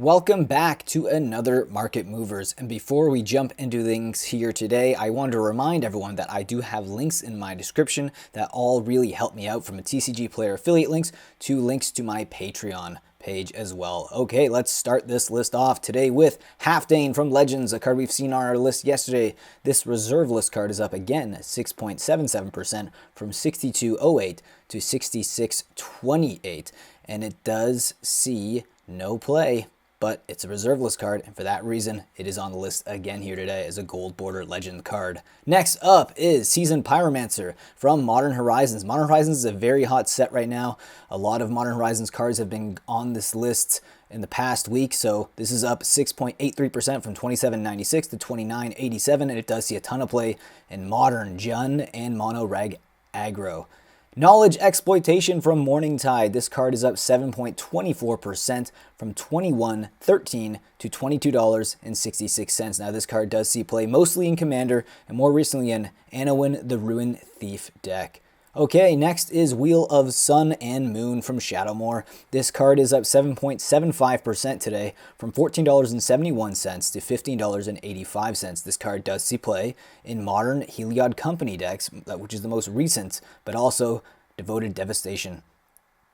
Welcome back to another Market Movers, and before we jump into things here today, I wanted to remind everyone that I do have links in my description that all really help me out, from a TCG player affiliate links to links to my Patreon page as well. Okay, let's start this list off today with Halfdane from Legends, a card we've seen on our list yesterday. This reserve list card is up again 6.77% from 62.08 to 66.28, and it does see no play, but it's a reserve list card, and for that reason, it is on the list again here today as a gold border legend card. Next up is Seasoned Pyromancer from Modern Horizons. Modern Horizons is a very hot set right now. A lot of Modern Horizons cards have been on this list in the past week, so this is up 6.83% from 27.96 to 29.87, and it does see a ton of play in Modern, Jun, and Mono Reg Aggro. KnowledgeExploitation from Morningtide. This card is up 7.24% from $21.13 to $22.66. Now this card does see play mostly in Commander and more recently in Anowin the Ruin Thief deck. Okay, next is Wheel of Sun and Moon from Shadowmoor. This card is up 7.75% today from $14.71 to $15.85. This card does see play in Modern Heliod Company decks, which is the most recent, but also Devoted Devastation.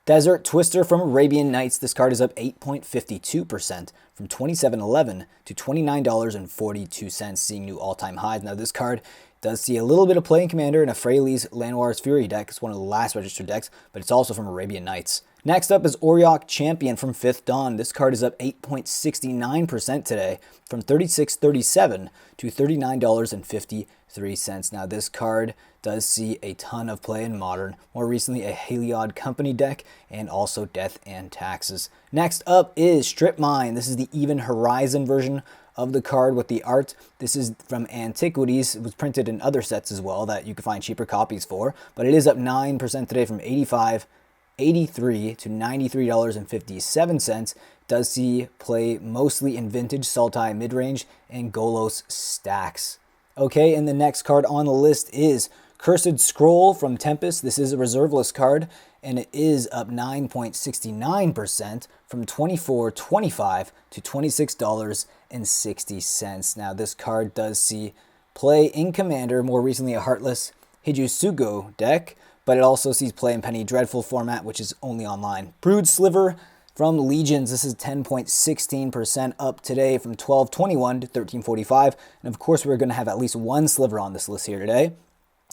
Desert Twister from Arabian Nights. This card is up 8.52% from $27.11 to $29.42, seeing new all-time highs. Now this card does see a little bit of play in Commander in a Freyle's Lanoir's Fury deck. It's one of the last registered decks, but it's also from Arabian Nights. Next up is Oreok Champion from Fifth Dawn. This card is up 8.69% today from $36.37 to $39.53. Now this card does see a ton of play in Modern, more recently a Heliod Company deck, and also Death and Taxes. Next up is Strip Mine. This is the Even Horizon version of the card with the art. This is from Antiquities. It was printed in other sets as well that you can find cheaper copies for, but it is up 9% today from $85.83 to $93.57. Does see play mostly in Vintage, Sultai Midrange, and Golos stacks. Okay, and the next card on the list is Cursed Scroll from Tempest. This is a reserve list card, and it is up 9.69% from $24.25 to $26.60. Now this card does see play in Commander, more recently a Heartless Hijisugo deck, but it also sees play in Penny Dreadful format, which is only online. Brood Sliver from Legions. This is 10.16% up today from $12.21 to $13.45. And of course, we're going to have at least one Sliver on this list here today.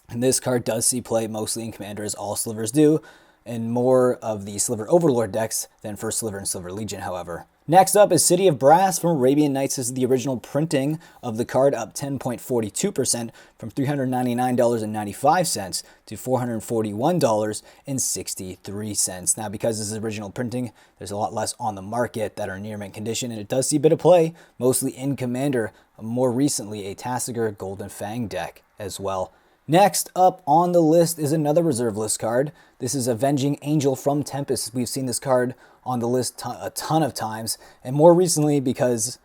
And this card does see play mostly in Commander, as all Slivers do, and more of the Sliver Overlord decks than First Sliver and Sliver Legion, however. Next up is City of Brass from Arabian Nights. This is the original printing of the card, up 10.42% from $399.95 to $441.63. Now, because this is original printing, there's a lot less on the market that are near mint condition, and it does see a bit of play, mostly in Commander, more recently a Tasigur Golden Fang deck as well. Next up on the list is another reserve list card. This is Avenging Angel from Tempest. We've seen this card on the list a ton of times, and more recently because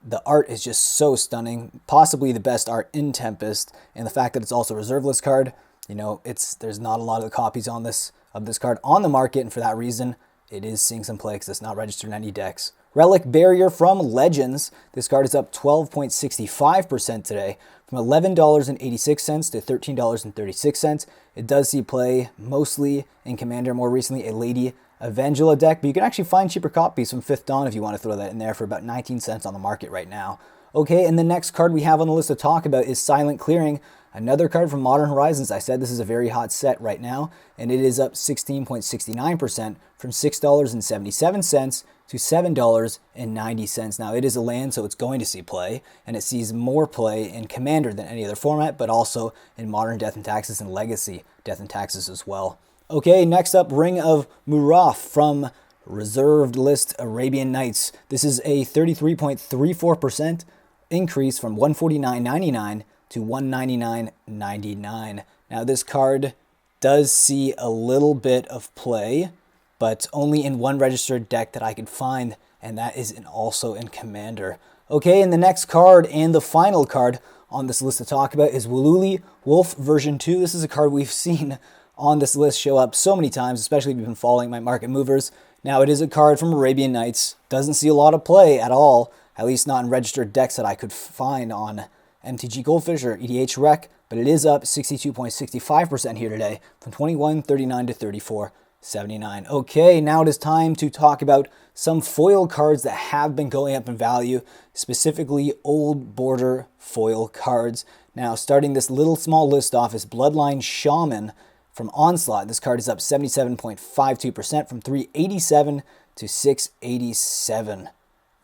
the art is just so stunning, possibly the best art in Tempest, and the fact that it's also a reserve list card, you know, there's not a lot of the copies of this card on the market, and for that reason, it is seeing some play because it's not registered in any decks. Relic Barrier from Legends. This card is up 12.65% today from $11.86 to $13.36. It does see play mostly in Commander, more recently a Lady Evangela deck, but you can actually find cheaper copies from Fifth Dawn if you want to throw that in there for about 19 cents on the market right now. Okay, and the next card we have on the list to talk about is Silent Clearing, another card from Modern Horizons. I said this is a very hot set right now, and it is up 16.69% from $6.77 to $7.90. Now, it is a land, so it's going to see play, and it sees more play in Commander than any other format, but also in Modern Death and Taxes and Legacy Death and Taxes as well. Okay, next up, Ring of Murth from Reserved List Arabian Nights. This is a 33.34% increase from $149.99 to $199.99. Now, this card does see a little bit of play, but only in one registered deck that I could find, and that is also in Commander. Okay, and the next card and the final card on this list to talk about is Wooluli Wolf version 2. This is a card we've seen on this list show up so many times, especially if you've been following my market movers. Now, it is a card from Arabian Nights. Doesn't see a lot of play at all, at least not in registered decks that I could find on MTG Goldfish or EDH Rec, but it is up 62.65% here today from 21.39 to 34.79. Okay, now it is time to talk about some foil cards that have been going up in value, specifically old border foil cards. Now, starting this little small list off is Bloodline Shaman from Onslaught. This card is up 77.52% from 387 to 687.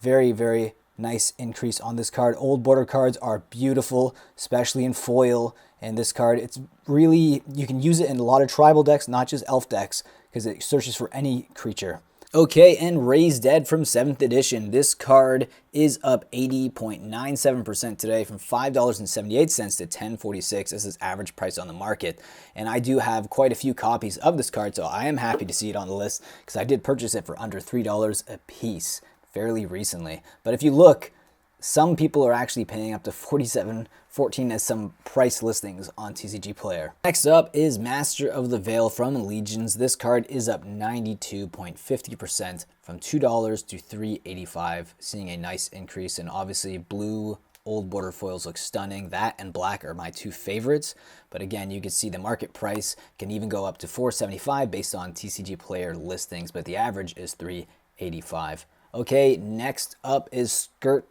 Very, very nice increase on this card. Old border cards are beautiful, especially in foil. And this card, it's really, you can use it in a lot of tribal decks, not just elf decks, because it searches for any creature. Okay, and Raes Dead from 7th edition. This card is up 80.97% today from $5.78 to $10.46 as its average price on the market. And I do have quite a few copies of this card, so I am happy to see it on the list because I did purchase it for under $3 a piece fairly recently. But if you look, some people are actually paying up to $47.14 as some price listings on TCG Player. Next up is Master of the Veil from Legions. This card is up 92.50% from $2 to $3.85, seeing a nice increase. And obviously blue old border foils look stunning. That and black are my two favorites. But again, you can see the market price can even go up to $4.75 based on TCG Player listings, but the average is $3.85. Okay, next up is Skirt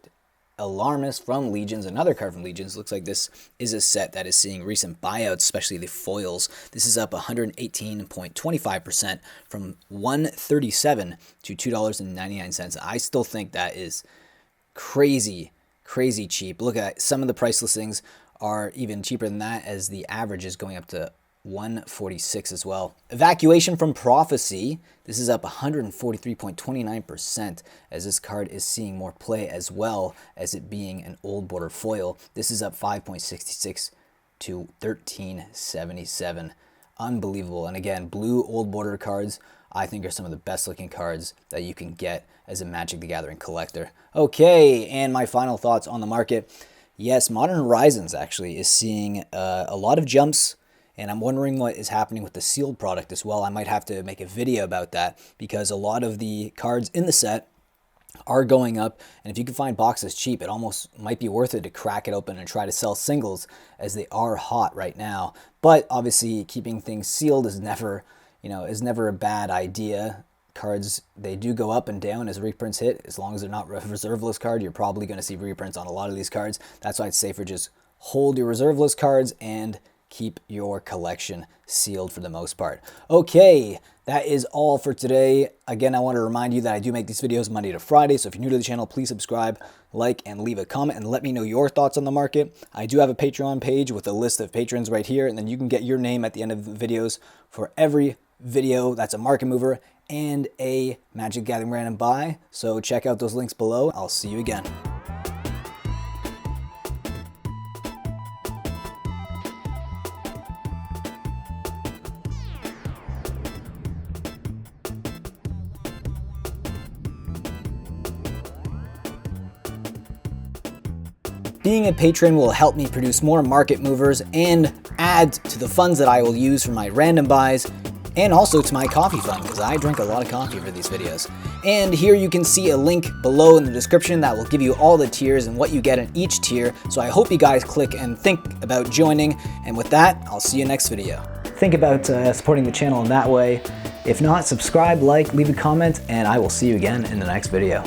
Alarmist from Legions, another card from Legions. Looks like this is a set that is seeing recent buyouts, especially the foils. This is up 118.25% from $137 to $2.99. I still think that is crazy cheap. Look at some of the price listings are even cheaper than that, as the average is going up to $146 as well. Evacuation from Prophecy. This is up 143.29% as this card is seeing more play as well as it being an old border foil. This is up 5.66 to $13.77. Unbelievable. And again, blue old border cards I think are some of the best looking cards that you can get as a Magic the Gathering collector. Okay, and my final thoughts on the market. Yes, Modern Horizons actually is seeing a lot of jumps. And I'm wondering what is happening with the sealed product as well. I might have to make a video about that because a lot of the cards in the set are going up. And if you can find boxes cheap, it almost might be worth it to crack it open and try to sell singles, as they are hot right now. But obviously keeping things sealed is never, is never a bad idea. Cards, they do go up and down as reprints hit. As long as they're not a reserve list card, you're probably going to see reprints on a lot of these cards. That's why it's safer just hold your reserve list cards and keep your collection sealed for the most part. Okay, that is all for today. Again, I want to remind you that I do make these videos Monday to Friday, so if you're new to the channel, please subscribe, like, and leave a comment, and let me know your thoughts on the market. I do have a Patreon page with a list of patrons right here, and then you can get your name at the end of the videos for every video that's a market mover and a Magic the Gathering random buy. So check out those links below. I'll see you again. Being a patron will help me produce more market movers and add to the funds that I will use for my random buys, and also to my coffee fund, because I drink a lot of coffee for these videos. And here you can see a link below in the description that will give you all the tiers and what you get in each tier. So I hope you guys click and think about joining. And with that, I'll see you next video. Think about supporting the channel in that way. If not, subscribe, like, leave a comment, and I will see you again in the next video.